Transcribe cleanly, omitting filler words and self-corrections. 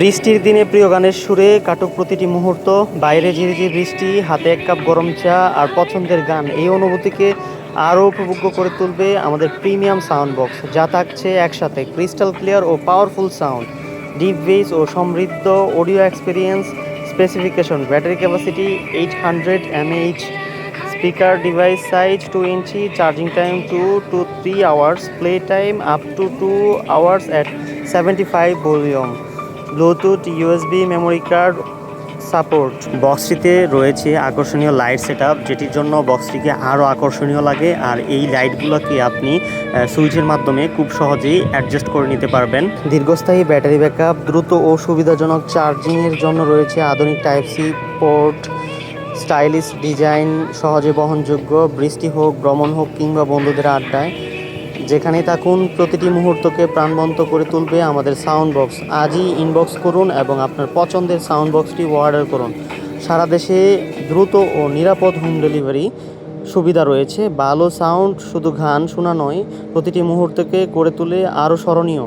বৃষ্টির দিনে প্রিয় গানের সুরে কাটুক প্রতিটি মুহূর্ত। বাইরে ঝিরিঝিরি বৃষ্টি, হাতে এক কাপ গরম চা আর পছন্দের গান, এই অনুভূতিকে আরও উপভোগ্য করে তুলবে আমাদের প্রিমিয়াম সাউন্ড বক্স, যা থাকছে একসাথে ক্রিস্টাল ক্লিয়ার ও পাওয়ারফুল সাউন্ড, ডিপ বেস ও সমৃদ্ধ audio experience. Specification: battery capacity 800 mAh, speaker device size 2 inch, charging time 2 to 3 hours, play time up to 2 hours at 75 volume, Bluetooth, USB memory card support. বক্সটিতে রয়েছে আকর্ষণীয় light setup, যেটির জন্য বক্সটিকে আরও আকর্ষণীয় লাগে। আর এই লাইটগুলোকে আপনি সুইচের মাধ্যমে খুব সহজেই অ্যাডজাস্ট করে নিতে পারবেন। দীর্ঘস্থায়ী ব্যাটারি ব্যাকআপ, দ্রুত ও সুবিধাজনক চার্জিংয়ের জন্য রয়েছে আধুনিক type C port, stylish design, সহজে বহনযোগ্য। বৃষ্টি হোক, ভ্রমণ হোক কিংবা বন্ধুদের আড্ডায়, যেখানেই থাকুন, প্রতিটি মুহূর্তকে প্রাণবন্ত করে তুলবে আমাদের সাউন্ড বক্স। আজই ইনবক্স করুন এবং আপনার পছন্দের সাউন্ড বক্সটি অর্ডার করুন। সারা দেশে দ্রুত ও নিরাপদ হোম ডেলিভারি সুবিধা রয়েছে। ভালো সাউন্ড শুধু গান শোনা নয়, প্রতিটি মুহূর্তকে করে তুলে আরও স্মরণীয়।